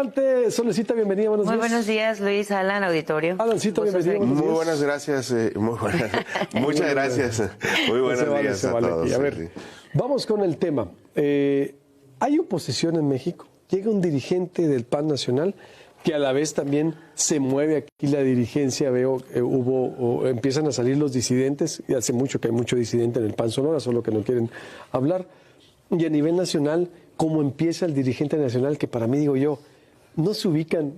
Adelante, Solecita, bienvenida, buenos días. Muy buenos días, Luis, Alan, auditorio. Alancito, bienvenido. Muy buenas, gracias. Muchas gracias. Muy buenos días a todos. A ver, vamos con el tema. ¿Hay oposición en México? Llega un dirigente del PAN nacional que a la vez también se mueve aquí la dirigencia. Veo empiezan a salir los disidentes, y hace mucho que hay mucho disidente en el PAN Sonora, solo que no quieren hablar. Y a nivel nacional, ¿cómo empieza el dirigente nacional? Que para mí, digo yo, no se ubican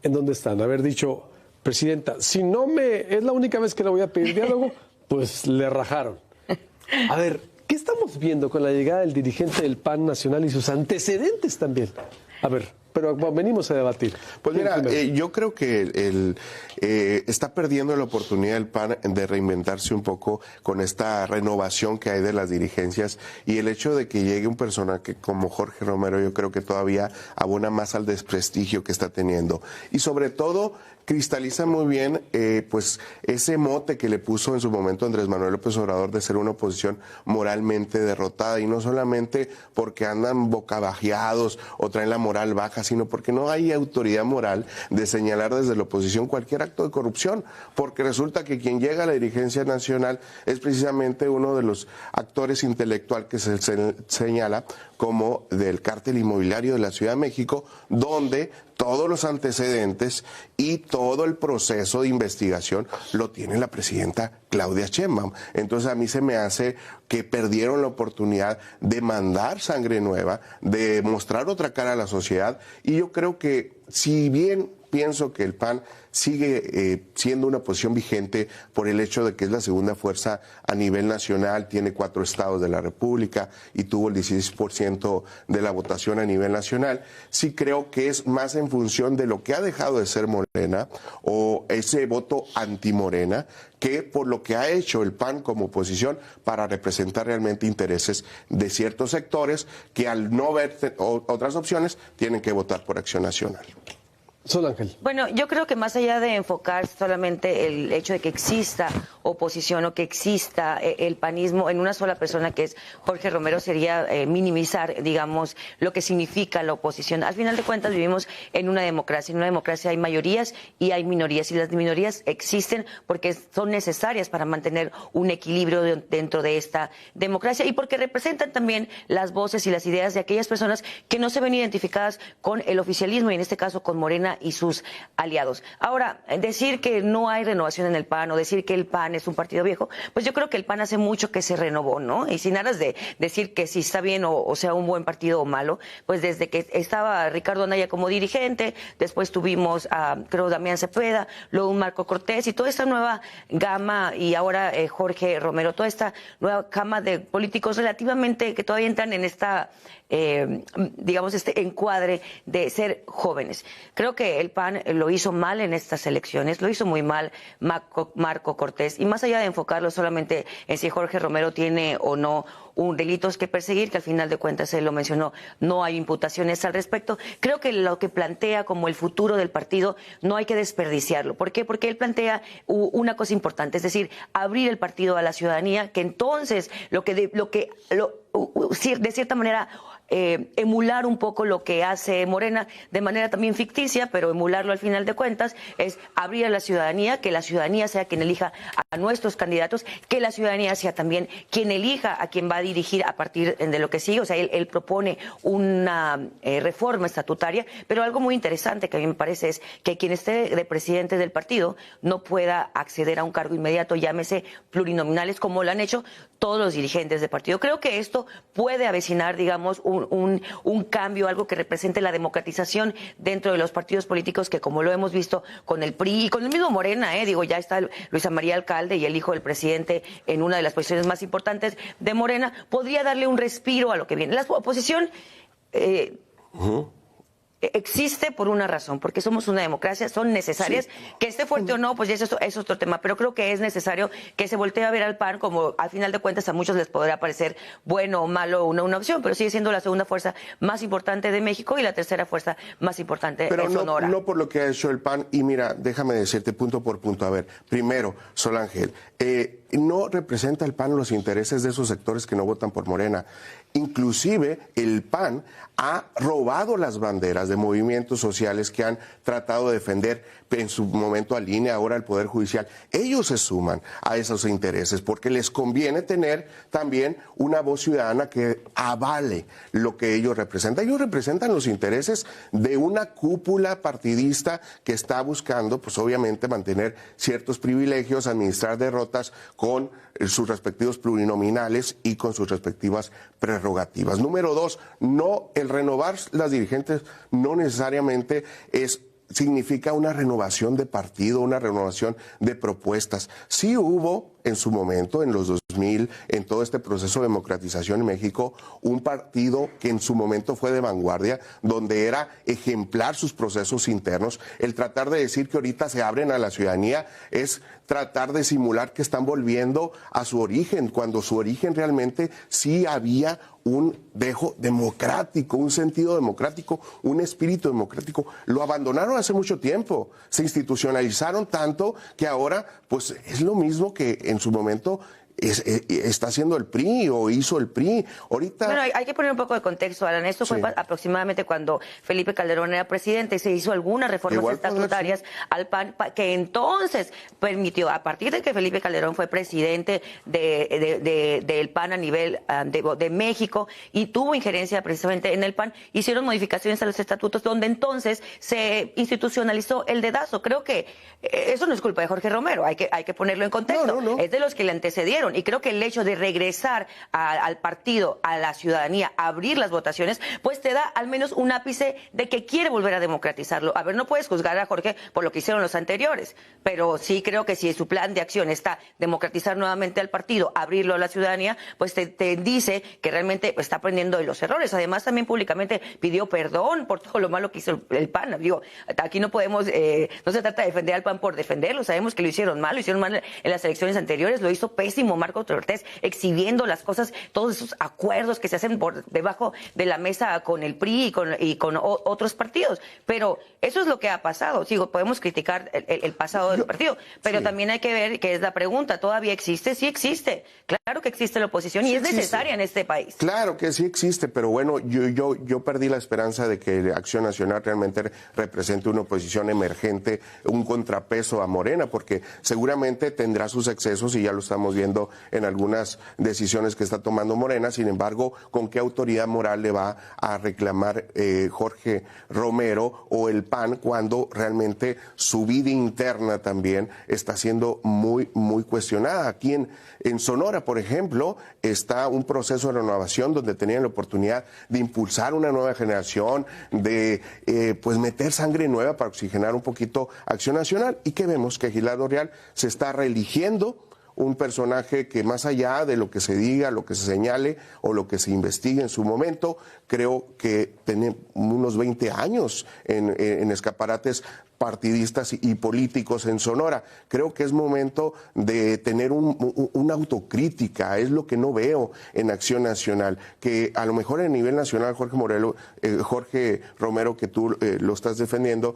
en dónde están. Haber dicho, presidenta, si no es la única vez que le voy a pedir diálogo, pues le rajaron. A ver, ¿qué estamos viendo con la llegada del dirigente del PAN nacional y sus antecedentes también? A ver, pero bueno, venimos a debatir. Pues mira, yo creo que está perdiendo la oportunidad el PAN de reinventarse un poco con esta renovación que hay de las dirigencias, y el hecho de que llegue un personaje como Jorge Romero, yo creo que todavía abona más al desprestigio que está teniendo. Y sobre todo cristaliza muy bien pues ese mote que le puso en su momento Andrés Manuel López Obrador de ser una oposición moralmente derrotada, y no solamente porque andan bocabajeados o traen la moral baja, sino porque no hay autoridad moral de señalar desde la oposición cualquier acto de corrupción, porque resulta que quien llega a la dirigencia nacional es precisamente uno de los actores intelectual que se señala como del cártel inmobiliario de la Ciudad de México, donde todos los antecedentes y todo el proceso de investigación lo tiene la presidenta Claudia Sheinbaum. Entonces a mí se me hace que perdieron la oportunidad de mandar sangre nueva, de mostrar otra cara a la sociedad, y yo creo que si bien pienso que el PAN sigue siendo una posición vigente por el hecho de que es la segunda fuerza a nivel nacional, tiene 4 estados de la República y tuvo el 16% de la votación a nivel nacional, sí creo que es más en función de lo que ha dejado de ser Morena o ese voto anti-Morena, que por lo que ha hecho el PAN como oposición para representar realmente intereses de ciertos sectores que al no ver otras opciones tienen que votar por Acción Nacional. Sol Ángel. Bueno, yo creo que más allá de enfocar solamente el hecho de que exista oposición o que exista el panismo en una sola persona, que es Jorge Romero, sería minimizar, digamos, lo que significa la oposición. Al final de cuentas vivimos en una democracia. En una democracia hay mayorías y hay minorías, y las minorías existen porque son necesarias para mantener un equilibrio dentro de esta democracia, y porque representan también las voces y las ideas de aquellas personas que no se ven identificadas con el oficialismo, y en este caso con Morena y sus aliados. Ahora, decir que no hay renovación en el PAN o decir que el PAN es un partido viejo, pues yo creo que el PAN hace mucho que se renovó, ¿no? Y sin aras de decir que si está bien o sea un buen partido o malo, pues desde que estaba Ricardo Anaya como dirigente, después tuvimos a, creo, Damián Cepeda, luego un Marco Cortés, y toda esta nueva gama, y ahora Jorge Romero, toda esta nueva gama de políticos relativamente que todavía entran en esta digamos, este encuadre de ser jóvenes. Creo que el PAN lo hizo mal en estas elecciones, lo hizo muy mal Marco Cortés, y más allá de enfocarlo solamente en si Jorge Romero tiene o no delitos que perseguir, que al final de cuentas él lo mencionó, no hay imputaciones al respecto. Creo que lo que plantea como el futuro del partido no hay que desperdiciarlo. ¿Por qué? Porque él plantea una cosa importante, es decir, abrir el partido a la ciudadanía, que entonces de cierta manera emular un poco lo que hace Morena de manera también ficticia, pero emularlo al final de cuentas es abrir a la ciudadanía, que la ciudadanía sea quien elija a nuestros candidatos, que la ciudadanía sea también quien elija a quien va a dirigir a partir de lo que sigue. O sea, él propone una reforma estatutaria, pero algo muy interesante que a mí me parece es que quien esté de presidente del partido no pueda acceder a un cargo inmediato, llámese plurinominales, como lo han hecho todos los dirigentes del partido. Creo que esto puede avecinar, digamos, un cambio, algo que represente la democratización dentro de los partidos políticos, que como lo hemos visto con el PRI y con el mismo Morena, digo, ya está Luisa María Alcalde y el hijo del presidente en una de las posiciones más importantes de Morena, podría darle un respiro a lo que viene. La oposición existe por una razón, porque somos una democracia, son necesarias, sí. Que esté fuerte o no, pues ya es otro tema, pero creo que es necesario que se voltee a ver al PAN, como al final de cuentas a muchos les podrá parecer bueno o malo una opción, pero sigue siendo la segunda fuerza más importante de México y la tercera fuerza más importante de Sonora. Pero no por lo que ha hecho el PAN, y mira, déjame decirte punto por punto. A ver, primero, Sol Ángel, no representa el PAN los intereses de esos sectores que no votan por Morena. Inclusive el PAN ha robado las banderas de movimientos sociales que han tratado de defender en su momento al INE, ahora al Poder Judicial. Ellos se suman a esos intereses porque les conviene tener también una voz ciudadana que avale lo que ellos representan. Ellos representan los intereses de una cúpula partidista que está buscando, pues obviamente, mantener ciertos privilegios, administrar derrotas con sus respectivos plurinominales y con sus respectivas prerrogativas. Número 2, no, el renovar las dirigentes no necesariamente significa una renovación de partido, una renovación de propuestas. Sí hubo en su momento, en los 2000, en todo este proceso de democratización en México, un partido que en su momento fue de vanguardia, donde era ejemplar sus procesos internos. El tratar de decir que ahorita se abren a la ciudadanía es tratar de simular que están volviendo a su origen, cuando su origen realmente sí había un dejo democrático, un sentido democrático, un espíritu democrático. Lo abandonaron hace mucho tiempo, se institucionalizaron tanto que ahora pues es lo mismo que en su momento está haciendo el PRI o hizo el PRI. Ahorita... Bueno, hay que poner un poco de contexto, Alan. Esto fue aproximadamente cuando Felipe Calderón era presidente y se hizo algunas reformas estatutarias al PAN que entonces permitió, a partir de que Felipe Calderón fue presidente del PAN a nivel de México y tuvo injerencia precisamente en el PAN, hicieron modificaciones a los estatutos donde entonces se institucionalizó el dedazo. Creo que eso no es culpa de Jorge Romero, hay que ponerlo en contexto. No. Es de los que le antecedieron. Y creo que el hecho de regresar al partido, a la ciudadanía, abrir las votaciones, pues te da al menos un ápice de que quiere volver a democratizarlo. A ver, no puedes juzgar a Jorge por lo que hicieron los anteriores, pero sí creo que si su plan de acción está democratizar nuevamente al partido, abrirlo a la ciudadanía, pues te dice que realmente está aprendiendo de los errores. Además, también públicamente pidió perdón por todo lo malo que hizo el PAN. Digo, aquí no podemos, no se trata de defender al PAN por defenderlo, sabemos que lo hicieron mal en las elecciones anteriores, lo hizo pésimo Marco Cortés, exhibiendo las cosas, todos esos acuerdos que se hacen por debajo de la mesa con el PRI y con otros partidos. Pero eso es lo que ha pasado. Sigo, podemos criticar el pasado del partido, pero también hay que ver que es la pregunta, ¿todavía existe? Sí existe. Claro que existe la oposición y es necesaria en este país. Claro que sí existe, pero bueno, yo perdí la esperanza de que Acción Nacional realmente represente una oposición emergente, un contrapeso a Morena, porque seguramente tendrá sus excesos y ya lo estamos viendo en algunas decisiones que está tomando Morena. Sin embargo, ¿con qué autoridad moral le va a reclamar Jorge Romero o el PAN cuando realmente su vida interna también está siendo muy, muy cuestionada? Aquí en Sonora, por ejemplo, está un proceso de renovación donde tenían la oportunidad de impulsar una nueva generación, de pues meter sangre nueva para oxigenar un poquito Acción Nacional. ¿Y qué vemos? Que Gilardo Real se está reeligiendo, un personaje que más allá de lo que se diga, lo que se señale o lo que se investigue en su momento, creo que tiene unos 20 años en escaparates partidistas y políticos en Sonora. Creo que es momento de tener una autocrítica, es lo que no veo en Acción Nacional, que a lo mejor a nivel nacional Jorge Romero, que tú lo estás defendiendo,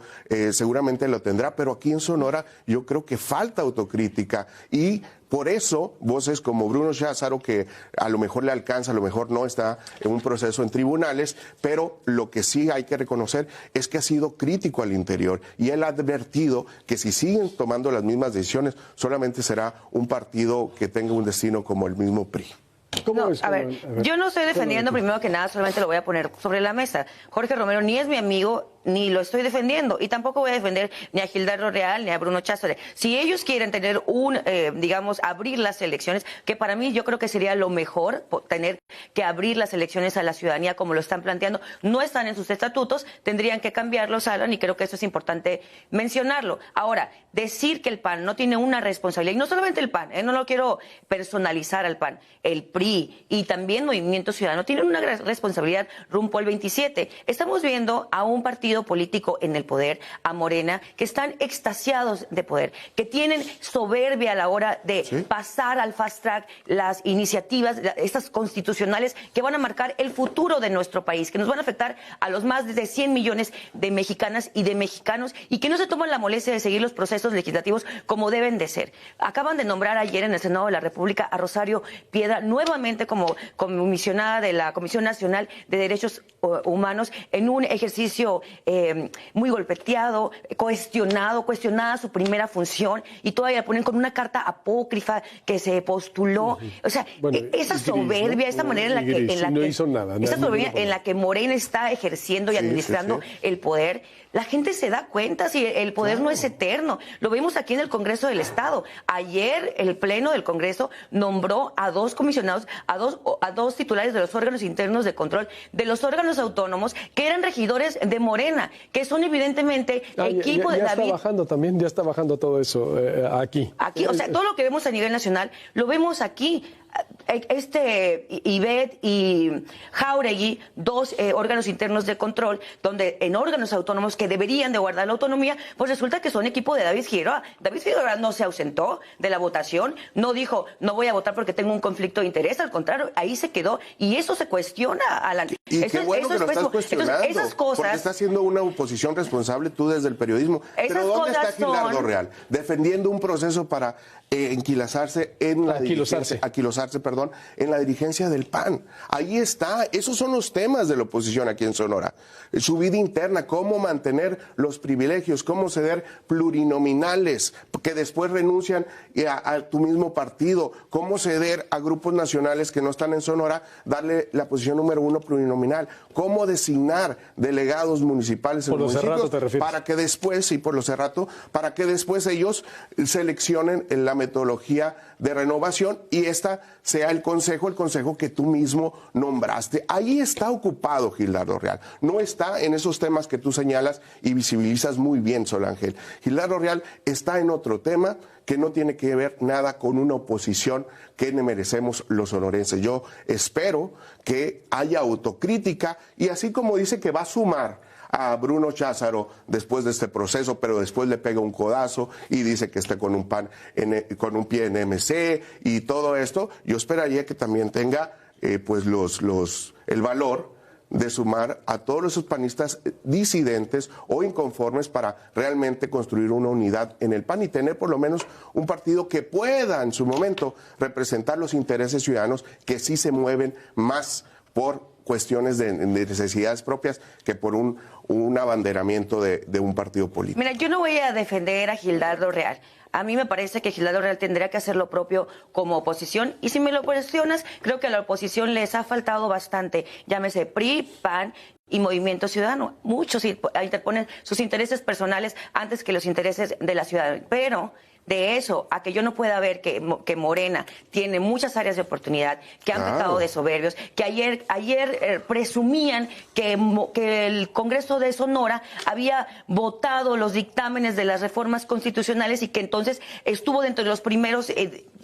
seguramente lo tendrá, pero aquí en Sonora yo creo que falta autocrítica y por eso voces como Bruno Cházaro, que a lo mejor le alcanza, a lo mejor no, está en un proceso en tribunales, pero lo que sí hay que reconocer es que ha sido crítico al interior y él ha advertido que si siguen tomando las mismas decisiones, solamente será un partido que tenga un destino como el mismo PRI. No, a ver, yo no estoy defendiendo, primero que nada, solamente lo voy a poner sobre la mesa. Jorge Romero ni es mi amigo, ni lo estoy defendiendo, y tampoco voy a defender ni a Gilardo Real ni a Bruno Cházaro. Si ellos quieren tener abrir las elecciones, que para mí yo creo que sería lo mejor, tener que abrir las elecciones a la ciudadanía como lo están planteando, no están en sus estatutos, tendrían que cambiarlos, Alan, y creo que eso es importante mencionarlo. Ahora, decir que el PAN no tiene una responsabilidad, y no solamente el PAN, no lo quiero personalizar al PAN, el PRI y también Movimiento Ciudadano tienen una gran responsabilidad rumbo al 27. Estamos viendo a un partido político en el poder, a Morena, que están extasiados de poder, que tienen soberbia a la hora de pasar al fast track las iniciativas, estas constitucionales que van a marcar el futuro de nuestro país, que nos van a afectar a los más de 100 millones de mexicanas y de mexicanos y que no se toman la molestia de seguir los procesos legislativos como deben de ser. Acaban de nombrar ayer en el Senado de la República a Rosario Piedra nuevamente nuevamente como comisionada de la Comisión Nacional de Derechos Humanos en un ejercicio muy golpeteado, cuestionada su primera función, y todavía la ponen con una carta apócrifa que se postuló. O sea, Bueno, esa soberbia, esa manera en la que... no hizo nada. Esa soberbia en la que Morena está ejerciendo y administrando el poder, la gente se da cuenta si el poder no es eterno. Lo vimos aquí en el Congreso del Estado. Ayer el Pleno del Congreso nombró a 2 comisionados, a dos titulares de los órganos internos de control, de los órganos autónomos, que eran regidores de Morena, que son evidentemente equipo de David. Ya está bajando también, ya está bajando todo eso aquí. Aquí, o sea, todo lo que vemos a nivel nacional, lo vemos aquí. Ivette y Jáuregui, 2 órganos internos de control, donde en órganos autónomos que deberían de guardar la autonomía, pues resulta que son equipo de David Figueroa. David Figueroa no se ausentó de la votación, no dijo, no voy a votar porque tengo un conflicto de interés, al contrario, ahí se quedó, y eso se cuestiona, Alan. Y qué bueno que lo estás cuestionando, entonces, esas cosas, porque estás haciendo una oposición responsable tú desde el periodismo. Pero ¿dónde está Gildardo Real? Defendiendo un proceso para enquilosarse en la en la dirigencia del PAN. Ahí está, esos son los temas de la oposición aquí en Sonora. Su vida interna, cómo mantener los privilegios, cómo ceder plurinominales que después renuncian a tu mismo partido, cómo ceder a grupos nacionales que no están en Sonora, darle la posición número 1 plurinominal, cómo designar delegados municipales en los municipios para que después, y por lo cerrato, para que después ellos seleccionen la metodología de renovación y esta sea el consejo que tú mismo nombraste. Ahí está ocupado Gildardo Real, no está en esos temas que tú señalas y visibilizas muy bien, Sol Ángel. Gildardo Real está en otro tema que no tiene que ver nada con una oposición que merecemos los sonorenses. Yo espero que haya autocrítica y así como dice que va a sumar a Bruno Cházaro después de este proceso, pero después le pega un codazo y dice que está con un pie en MC y todo esto, yo esperaría que también tenga pues el valor de sumar a todos esos panistas disidentes o inconformes para realmente construir una unidad en el PAN y tener por lo menos un partido que pueda en su momento representar los intereses ciudadanos que sí se mueven más por cuestiones de necesidades propias que por un abanderamiento de un partido político. Mira, yo no voy a defender a Gildardo Real. A mí me parece que Gildardo Real tendría que hacer lo propio como oposición. Y si me lo cuestionas, creo que a la oposición les ha faltado bastante. Llámese PRI, PAN y Movimiento Ciudadano. Muchos interponen sus intereses personales antes que los intereses de la ciudadanía. Pero de eso a que yo no pueda ver que Morena tiene muchas áreas de oportunidad, que han pecado de soberbios, que ayer presumían que el Congreso de Sonora había votado los dictámenes de las reformas constitucionales y que entonces estuvo dentro de los primeros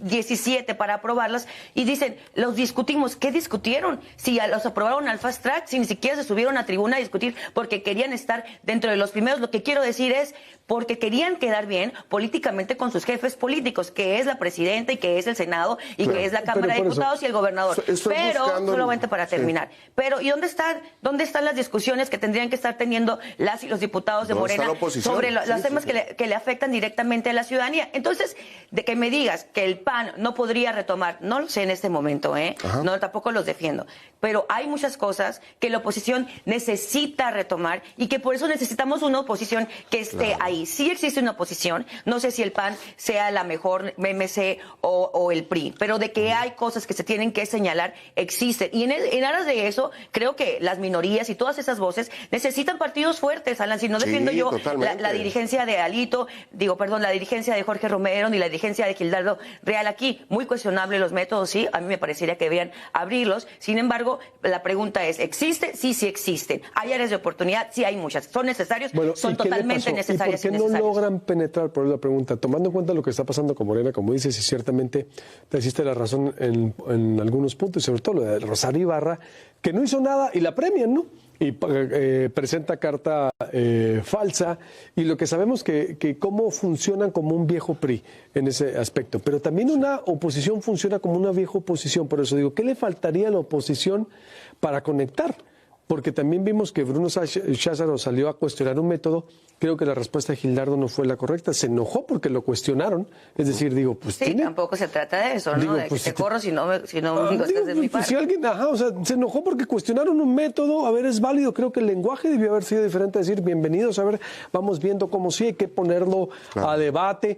17 para aprobarlas, y dicen, los discutimos. ¿Qué discutieron? Si los aprobaron al fast track, si ni siquiera se subieron a tribuna a discutir porque querían estar dentro de los primeros. Lo que quiero decir es porque querían quedar bien políticamente con sus jefes políticos, que es la presidenta y que es el Senado y que es la Cámara de Diputados y el gobernador. Pero, solamente para terminar, pero ¿y dónde están las discusiones que tendrían que estar teniendo las y los diputados de Morena sobre los temas que le afectan directamente a la ciudadanía? Entonces, de que me digas que el PAN no podría retomar, no lo sé en este momento, no, tampoco los defiendo, pero hay muchas cosas que la oposición necesita retomar y que por eso necesitamos una oposición que esté ahí. Sí existe una oposición, no sé si el PAN sea la mejor, MC o el PRI, pero de que hay cosas que se tienen que señalar, existen. Y en aras de eso, creo que las minorías y todas esas voces necesitan partidos fuertes, Alan. Si no defiendo yo la dirigencia de la dirigencia de Jorge Romero ni la dirigencia de Gildardo Real aquí. Muy cuestionable los métodos, sí, a mí me parecería que deberían abrirlos. Sin embargo, la pregunta es, ¿existe? Sí, sí existen. ¿Hay áreas de oportunidad? Sí, hay muchas. ¿Son necesarios? Son totalmente necesarias. ¿Y por qué no logran penetrar? Por la pregunta, tomando en cuenta lo que está pasando con Morena, como dices, y ciertamente te hiciste la razón en algunos puntos, y sobre todo lo de Rosario Ibarra, que no hizo nada y la premian, ¿no? Y presenta carta falsa, y lo que sabemos que cómo funcionan como un viejo PRI en ese aspecto, pero también una oposición funciona como una vieja oposición. Por eso digo, ¿qué le faltaría a la oposición para conectar? porque también vimos que Bruno Cházaro salió a cuestionar un método. Creo que la respuesta de Gildardo no fue la correcta. Se enojó porque lo cuestionaron. Es decir, digo, pues sí, tampoco se trata de eso, ¿no? Digo, de pues, que te corro si no estás de mi parte. Si alguien, o sea, se enojó porque cuestionaron un método, a ver, es válido. Creo que el lenguaje debió haber sido diferente, decir, bienvenidos, a ver, vamos viendo cómo sí, hay que ponerlo a debate,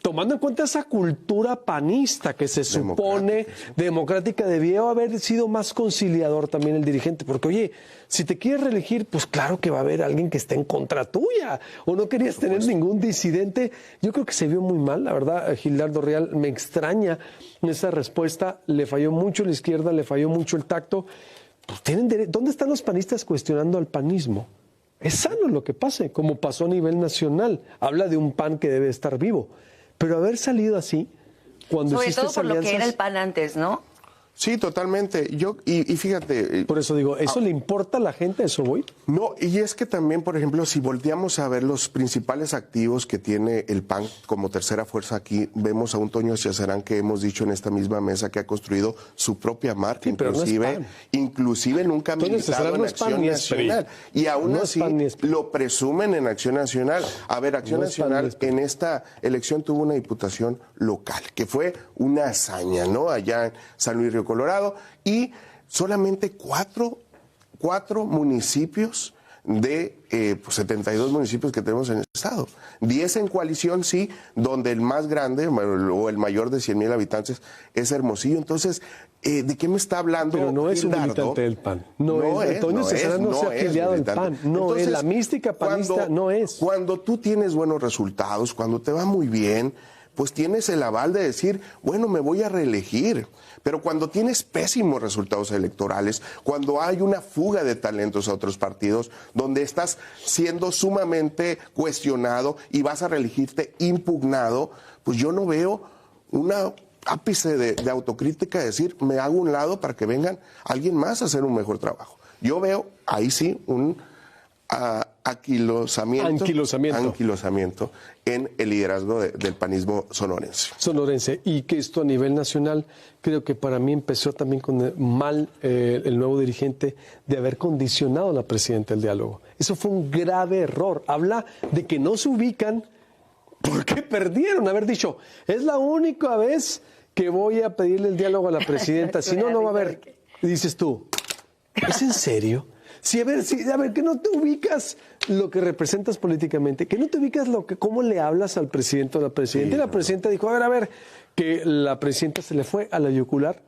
tomando en cuenta esa cultura panista que se supone democrática, debió haber sido más conciliador también el dirigente, porque oye, si te quieres reelegir, pues claro que va a haber alguien que esté en contra tuya, o no querías tener ningún disidente. Yo creo que se vio muy mal, la verdad, Gildardo Real, me extraña esa respuesta, le falló mucho la izquierda, le falló mucho el tacto. Pues ¿dónde están los panistas cuestionando al panismo? Es sano lo que pase, como pasó a nivel nacional. Habla de un PAN que debe estar vivo, pero haber salido así, cuando sobre hiciste todo por lo que era el PAN antes, ¿no? Sí, totalmente. Y fíjate. Por eso digo, ¿eso le importa a la gente? ¿A eso voy? No, y es que también, por ejemplo, si volteamos a ver los principales activos que tiene el PAN como tercera fuerza aquí, vemos a un Toño Ciazarán que hemos dicho en esta misma mesa que ha construido su propia marca, sí, inclusive nunca ha militado en Acción Nacional. Y aún así lo presumen en Acción Nacional. A ver, Acción Nacional en esta elección tuvo una diputación local, que fue una hazaña, ¿no? Allá en San Luis Río Colorado, y solamente cuatro municipios de 72 municipios que tenemos en el estado. 10 en coalición, sí, donde el más grande o el mayor de 100,000 habitantes es Hermosillo. Entonces, ¿de qué me está hablando? Pero no es un Gildardo? militante del PAN. No es. Antonio Ciazarán no se ha afiliado al PAN. No Entonces, es. La mística panista no es. Cuando tú tienes buenos resultados, cuando te va muy bien, pues tienes el aval de decir, bueno, me voy a reelegir. Pero cuando tienes pésimos resultados electorales, cuando hay una fuga de talentos a otros partidos, donde estás siendo sumamente cuestionado y vas a reelegirte impugnado, pues yo no veo una ápice de autocrítica de decir, me hago un lado para que vengan alguien más a hacer un mejor trabajo. Yo veo ahí sí un anquilosamiento en el liderazgo del panismo sonorense. Y que esto a nivel nacional, creo que para mí empezó también con el nuevo dirigente de haber condicionado a la presidenta el diálogo. Eso fue un grave error. Habla de que no se ubican porque perdieron. Haber dicho, es la única vez que voy a pedirle el diálogo a la presidenta, si no, no va a haber. Y dices tú, ¿es en serio? Sí, a ver, que no te ubicas lo que representas políticamente, que no te ubicas cómo le hablas al presidente o a la presidenta. Y la presidenta dijo, a ver, que la presidenta se le fue a la yugular.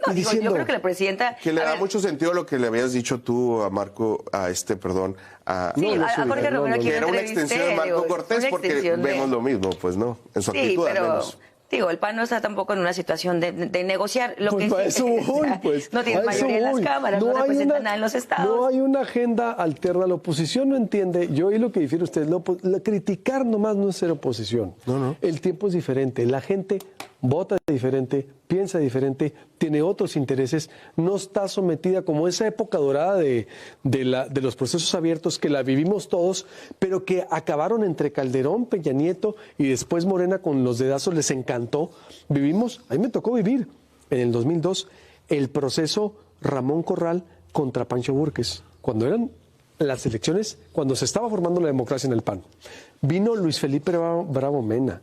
No, yo creo que la presidenta... Que le da mucho sentido lo que le habías dicho tú a Marco, a Jorge Romero, que era una extensión de Marco Cortés, porque vemos lo mismo, pues no, en su actitud al menos. Digo, el PAN no está tampoco en una situación de negociar. Lo pues que para eso voy, pues. No tiene mayoría en las cámaras, no representan nada en los estados. No hay una agenda alterna. La oposición no entiende. Yo y lo que difiere usted, criticar nomás no es ser oposición. No. El tiempo es diferente. La gente vota diferente, piensa diferente, tiene otros intereses, no está sometida como esa época dorada de los procesos abiertos que la vivimos todos, pero que acabaron entre Calderón, Peña Nieto y después Morena con los dedazos, les encantó. A mí me tocó vivir en el 2002 el proceso Ramón Corral contra Pancho Búrquez, cuando eran las elecciones, cuando se estaba formando la democracia en el PAN. Vino Luis Felipe Bravo Mena.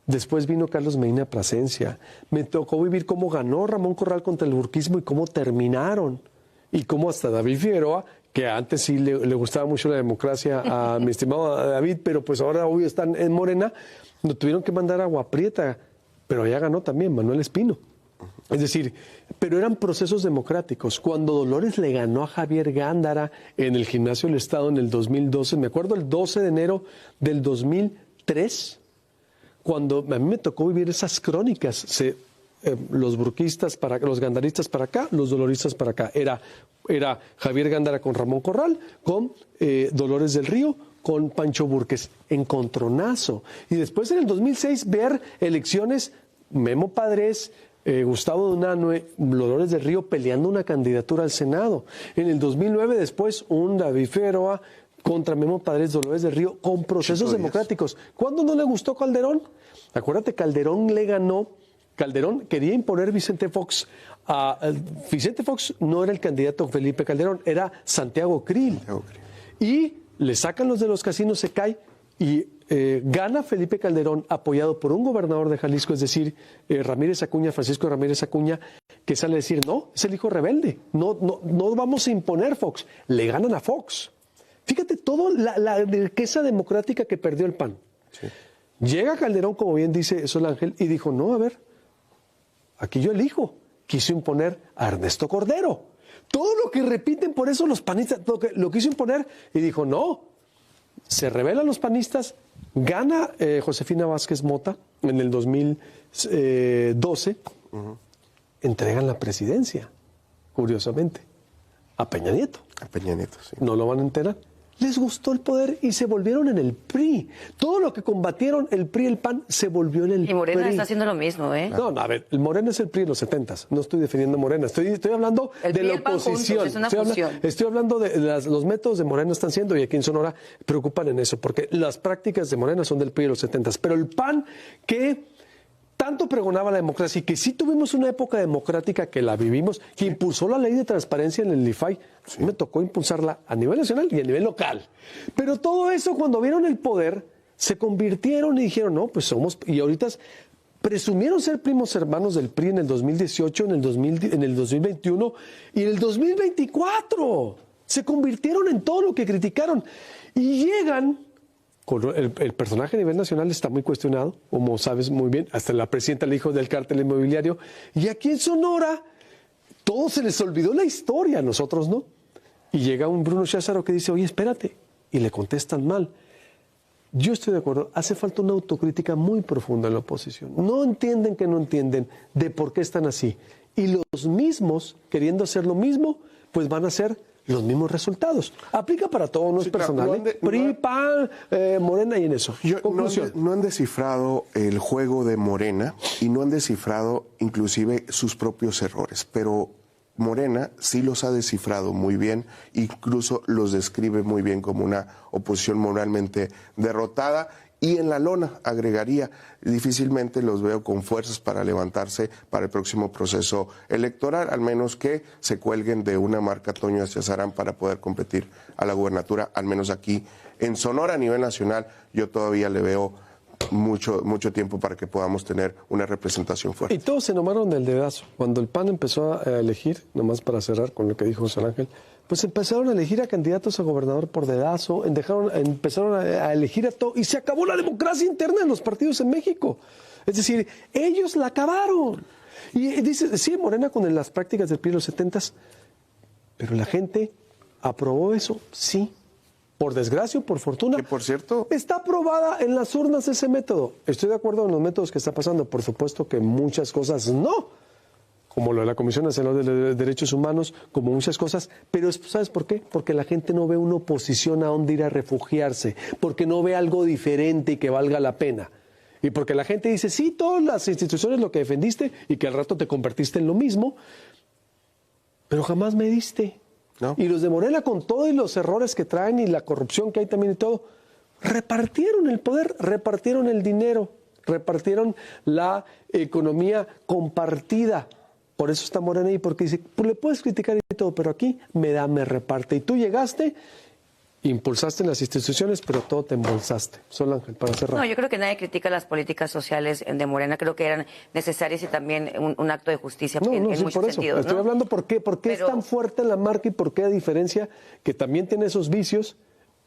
Después vino Carlos Medina Plasencia. Me tocó vivir cómo ganó Ramón Corral contra el burquismo y cómo terminaron. Y cómo hasta David Figueroa, que antes sí le gustaba mucho la democracia a mi estimado David, pero pues ahora obvio están en Morena, lo tuvieron que mandar a Agua Prieta, pero allá ganó también Manuel Espino. Es decir, pero eran procesos democráticos. Cuando Dolores le ganó a Javier Gándara en el Gimnasio del Estado en el 2012, me acuerdo el 12 de enero del 2003, cuando a mí me tocó vivir esas crónicas, los burquistas los gandaristas para acá, los doloristas para acá. Era Javier Gándara con Ramón Corral, con Dolores del Río, con Pancho Búrquez, encontronazo. Y después en el 2006 ver elecciones, Memo Padres, Gustavo Dunanue, Dolores del Río peleando una candidatura al Senado. En el 2009 después un David Figueroa contra Memo Padres, Dolores del Río, con procesos democráticos. ¿Cuándo no le gustó Calderón? Acuérdate, Calderón le ganó Calderón quería imponer Vicente Fox. Vicente Fox no era el candidato Felipe Calderón, era Santiago Krill. Y le sacan los de los casinos, se cae y gana Felipe Calderón apoyado por un gobernador de Jalisco, es decir, Ramírez Acuña, Francisco Ramírez Acuña, que sale a decir, no, es el hijo rebelde, no vamos a imponer Fox. Le ganan a Fox. Fíjate toda la riqueza democrática que perdió el PAN. Sí. Llega Calderón, como bien dice Sol Ángel, y dijo, no, a ver, aquí yo elijo. Quiso imponer a Ernesto Cordero. Todo lo que repiten, por eso los panistas, lo quiso imponer, y dijo, no. Se rebelan los panistas, gana Josefina Vázquez Mota en el 2012, entregan la presidencia, curiosamente, a Peña Nieto. A Peña Nieto, sí. No lo van a enterar. Les gustó el poder y se volvieron en el PRI. Todo lo que combatieron el PRI y el PAN se volvió en el PRI. Y Morena está haciendo lo mismo, ¿eh? No, a ver, el Morena es el PRI de los 70s. No estoy defendiendo a Morena. Estoy hablando de la oposición. Estoy hablando de los métodos de Morena están siendo, y aquí en Sonora preocupan en eso, porque las prácticas de Morena son del PRI de los 70s. Pero el PAN, que tanto pregonaba la democracia y que sí tuvimos una época democrática que la vivimos, que impulsó la ley de transparencia en el IFAI. Sí. Me tocó impulsarla a nivel nacional y a nivel local. Pero todo eso, cuando vieron el poder, se convirtieron y dijeron, no, pues somos... Y ahorita presumieron ser primos hermanos del PRI en el 2018, en el 2021 y en el 2024. Se convirtieron en todo lo que criticaron. Y llegan... El personaje a nivel nacional está muy cuestionado, como sabes muy bien, hasta la presidenta le dijo del cártel inmobiliario, y aquí en Sonora todo se les olvidó la historia, a nosotros no. Y llega un Bruno Chácharo que dice, oye, espérate, y le contestan mal. Yo estoy de acuerdo, hace falta una autocrítica muy profunda en la oposición. No entienden que no entienden de por qué están así. Y los mismos, queriendo hacer lo mismo, pues van a hacer los mismos resultados. Aplica para todo, no es personal. PRI, PAN, Morena y en eso. No han descifrado el juego de Morena y no han descifrado inclusive sus propios errores, pero Morena sí los ha descifrado muy bien, incluso los describe muy bien como una oposición moralmente derrotada. Y en la lona, agregaría, difícilmente los veo con fuerzas para levantarse para el próximo proceso electoral, al menos que se cuelguen de una marca Toño Astiazarán para poder competir a la gubernatura, al menos aquí en Sonora. A nivel nacional, yo todavía le veo mucho tiempo para que podamos tener una representación fuerte. Y todos se nombraron del dedazo. Cuando el PAN empezó a elegir, nomás para cerrar con lo que dijo José Ángel, pues empezaron a elegir a candidatos a gobernador por dedazo, empezaron a elegir a todo, y se acabó la democracia interna en los partidos en México. Es decir, ellos la acabaron. Y dice, sí, Morena con las prácticas del PRI de los 70s, pero la gente aprobó eso, sí. Por desgracia o por fortuna. Que, por cierto, está aprobada en las urnas ese método. Estoy de acuerdo en los métodos que está pasando. Por supuesto que muchas cosas no. Como lo de la Comisión Nacional de Derechos Humanos, como muchas cosas. Pero ¿sabes por qué? Porque la gente no ve una oposición a dónde ir a refugiarse. Porque no ve algo diferente y que valga la pena. Y porque la gente dice, sí, todas las instituciones lo que defendiste y que al rato te convertiste en lo mismo, pero jamás me diste. ¿No? Y los de Morena, con todo y los errores que traen y la corrupción que hay también y todo, repartieron el poder, repartieron el dinero, repartieron la economía compartida. Por eso está Morena ahí, porque dice, pues le puedes criticar y todo, pero aquí me reparte. Y tú llegaste, impulsaste en las instituciones, pero todo te embolsaste. Sol Ángel, para cerrar. No, yo creo que nadie critica las políticas sociales de Morena. Creo que eran necesarias y también un acto de justicia en sí, muchos sentidos. Estoy hablando por qué es tan fuerte la marca y por qué, a diferencia, que también tiene esos vicios,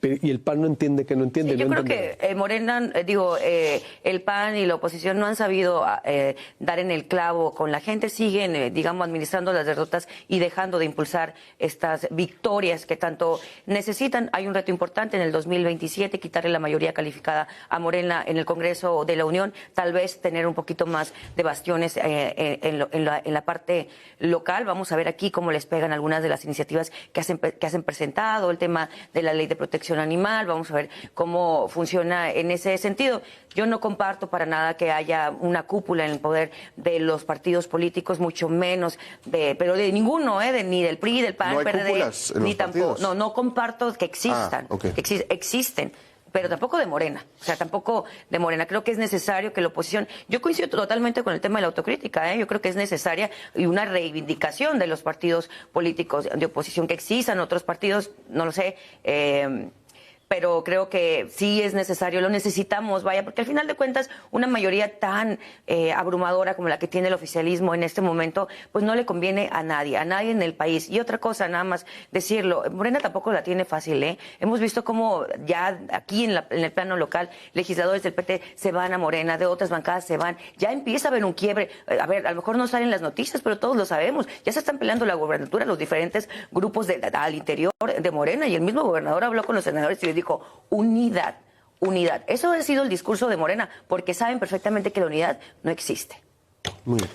y el PAN no entiende que no entiende. Sí, yo creo que Morena, el PAN y la oposición no han sabido dar en el clavo con la gente, siguen, administrando las derrotas y dejando de impulsar estas victorias que tanto necesitan. Hay un reto importante en el 2027, quitarle la mayoría calificada a Morena en el Congreso de la Unión, tal vez tener un poquito más de bastiones en la parte local. Vamos a ver aquí cómo les pegan algunas de las iniciativas que hacen presentado, el tema de la ley de protección animal, vamos a ver cómo funciona en ese sentido. Yo no comparto para nada que haya una cúpula en el poder de los partidos políticos, mucho menos pero de ninguno, ni del PRI, del PAN, no hay PRD, cúpulas en ni los tampoco. partidos. No comparto que existan, okay. existen. pero tampoco de Morena. O sea, tampoco de Morena. Creo que es necesario que la oposición... Yo coincido totalmente con el tema de la autocrítica, ¿eh? Yo creo que es necesaria y una reivindicación de los partidos políticos de oposición, que existan otros partidos, no lo sé, pero creo que sí es necesario, lo necesitamos, vaya, porque al final de cuentas una mayoría tan abrumadora como la que tiene el oficialismo en este momento, pues no le conviene a nadie en el país. Y otra cosa, nada más decirlo, Morena tampoco la tiene fácil, ¿eh? Hemos visto cómo ya aquí en el plano local, legisladores del PT se van a Morena, de otras bancadas se van, ya empieza a haber un quiebre. A ver, a lo mejor no salen las noticias, pero todos lo sabemos, ya se están peleando la gubernatura, los diferentes grupos al interior de Morena, y el mismo gobernador habló con los senadores y les dijo, unidad, unidad. Eso ha sido el discurso de Morena, porque saben perfectamente que la unidad no existe. Muy bien.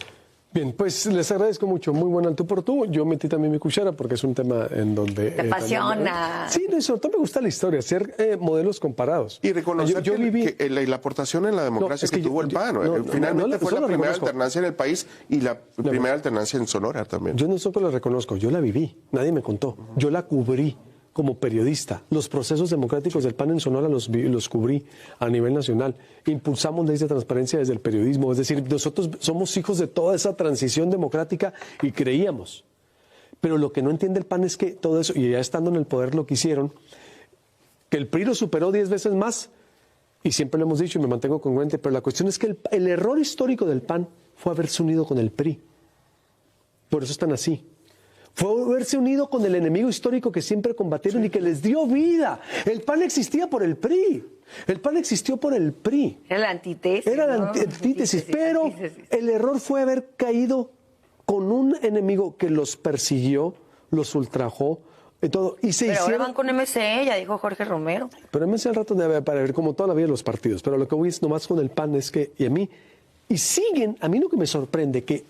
Bien, pues les agradezco mucho. Muy bueno al tú por tú. Yo metí también mi cuchara porque es un tema en donde... Te apasiona. Sí, no, sobre todo me gusta la historia, hacer modelos comparados. Y reconocer yo viví... que la aportación en la democracia que tuvo el PAN. Finalmente fue la primera alternancia en el país y la primera alternancia en Sonora también. Yo no solo la reconozco, yo la viví. Nadie me contó. Yo la cubrí como periodista. Los procesos democráticos del PAN en Sonora los cubrí a nivel nacional. Impulsamos leyes de transparencia desde el periodismo. Es decir, nosotros somos hijos de toda esa transición democrática y creíamos. Pero lo que no entiende el PAN es que todo eso, y ya estando en el poder lo que hicieron, que el PRI lo superó 10 veces más, y siempre lo hemos dicho y me mantengo congruente, pero la cuestión es que el error histórico del PAN fue haberse unido con el PRI. Por eso están así. Fue haberse unido con el enemigo histórico que siempre combatieron y que les dio vida. El PAN existía por el PRI. El PAN existió por el PRI. Era la antítesis. Era la antítesis, pero el error fue haber caído con un enemigo que los persiguió, los ultrajó, y todo. Y se pero hicieron... ahora van con MC, ya dijo Jorge Romero. Pero MC al rato debe para ver como toda la vida de los partidos. Pero lo que voy es nomás con el PAN es que, y siguen, a mí lo que me sorprende, que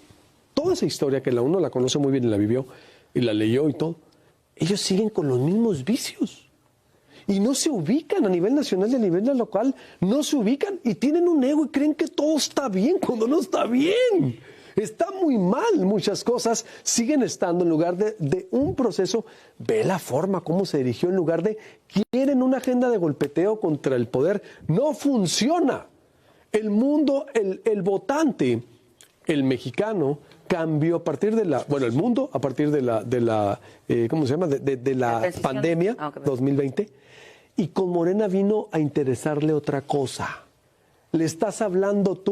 toda esa historia que uno la conoce muy bien y la vivió, y la leyó y todo, ellos siguen con los mismos vicios. Y no se ubican a nivel nacional y a nivel local, no se ubican y tienen un ego y creen que todo está bien cuando no está bien. Está muy mal, muchas cosas siguen estando en lugar de un proceso. Ve la forma como se dirigió en lugar de quieren una agenda de golpeteo contra el poder. No funciona. El mundo, el votante, el mexicano, cambió a partir de el mundo a partir de la ¿cómo se llama? De la pandemia, 2020, y con Morena vino a interesarle otra cosa. Le estás hablando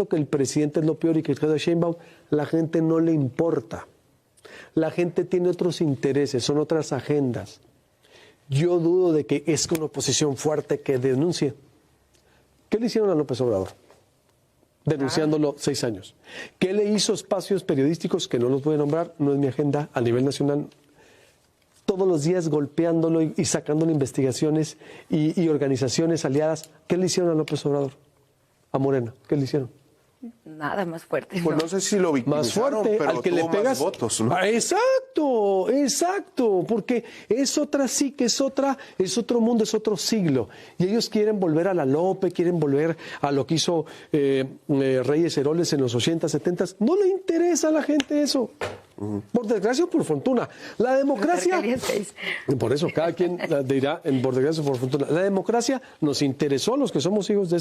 que el presidente es lo peor y que Claudia Sheinbaum, la gente no le importa. La gente tiene otros intereses, son otras agendas. Yo dudo de que es una oposición fuerte que denuncie. ¿Qué le hicieron a López Obrador? Denunciándolo 6 años. ¿Qué le hizo espacios periodísticos que no los voy a nombrar? No es mi agenda a nivel nacional. Todos los días golpeándolo y sacándole investigaciones y organizaciones aliadas. ¿Qué le hicieron a López Obrador? A Morena. ¿Qué le hicieron? Nada más fuerte. Pues no sé si lo victimizaron, más fuerte, pero al que le tuvo pegas más votos, ¿no? Exacto, porque es otra psique, es otro mundo, es otro siglo. Y ellos quieren volver a la Lope, quieren volver a lo que hizo Reyes Heroles en los 80, 70. No le interesa a la gente eso. Por desgracia o por fortuna. La democracia... Por eso, cada quien dirá, por desgracia o por fortuna. La democracia nos interesó a los que somos hijos de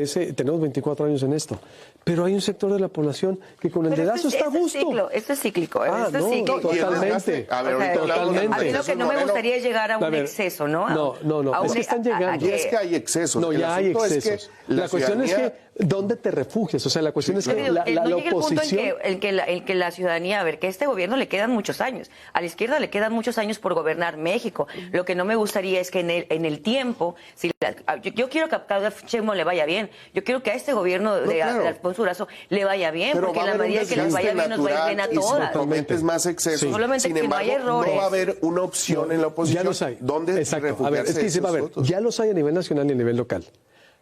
ese... Tenemos 24 años en esto. Pero hay un sector de la población que con el dedazo está a gusto. Esto es cíclico. Totalmente. A mí lo que no me gustaría es llegar a un exceso, ¿no? No. Es que están llegando. Y es que hay excesos. No, ya hay excesos. La cuestión es que, ¿dónde te refugias? O sea, la cuestión es que la oposición... el que la ciudadanía, a ver, que a este gobierno le quedan muchos años. A la izquierda le quedan muchos años por gobernar México. Lo que no me gustaría es que en el tiempo... yo quiero que a Claudia Sheinbaum le vaya bien. Yo quiero que a este gobierno de Alfonso Durazo le vaya bien, pero porque en la medida que les vaya bien, nos va a ir bien a todas. Cometes más excesos. Sí. Solamente Sin que embargo, no hay errores. No va a haber una opción en la oposición. Ya los hay. ¿Dónde exacto. A ver, es que dice, ya los hay a nivel nacional y a nivel local.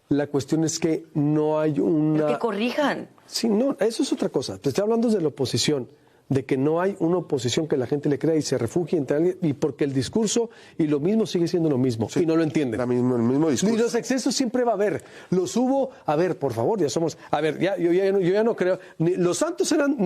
La cuestión es que no hay una... Pero que corrijan. Sí, no, eso es otra cosa. Te estoy hablando de la oposición. de que no hay una oposición que la gente le crea y se refugie entre alguien, y porque el discurso y lo mismo sigue siendo lo mismo, y no lo entienden. El mismo discurso. Y los excesos siempre va a haber. Los hubo, a ver, por favor, ya somos, a ver, yo ya no creo, ni los santos eran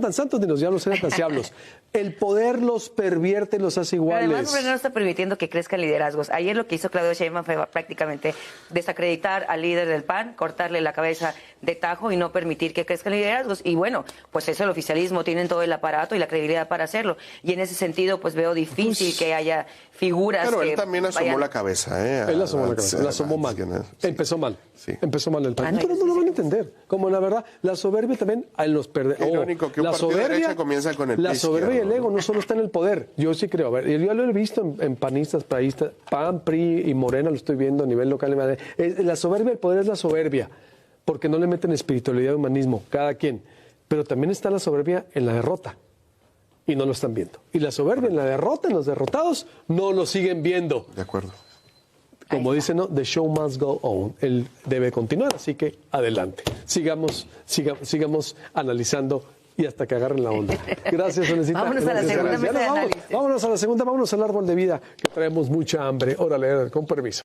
tan santos, ni los diablos eran tan diablos. El poder los pervierte, los hace iguales. Pero además, no está permitiendo que crezcan liderazgos. Ayer lo que hizo Claudio Sheinbaum fue prácticamente desacreditar al líder del PAN, cortarle la cabeza de tajo y no permitir que crezcan liderazgos. Y bueno, pues eso el oficialismo tienen todo el aparato y la credibilidad para hacerlo. Y en ese sentido, pues veo difícil que haya figuras. Pero que él también asomó la cabeza, Él asomó la cabeza, la asomó mal. Sí. Empezó mal. Sí. Empezó mal el PAN. Pero no lo van a entender. Como la verdad, la soberbia también en los perdedores. Irónico que un partido de derecha comienza con el La pie soberbia y el izquierdo, ego no solo está en el poder. Yo sí creo. A ver, yo lo he visto en panistas, praístas, PAN, PRI y Morena, lo estoy viendo a nivel local. La soberbia, el poder es la soberbia, porque no le meten espiritualidad y humanismo, cada quien. Pero también está la soberbia en la derrota. Y no lo están viendo. Y la soberbia en la derrota, en los derrotados, no lo siguen viendo. De acuerdo. Como dicen, ¿no? The show must go on. Él debe continuar, así que adelante. Sigamos analizando y hasta que agarren la onda. Gracias, Solecita. Vámonos a la segunda mesa de análisis. Vámonos a la segunda, vámonos al árbol de vida, que traemos mucha hambre. Órale, con permiso.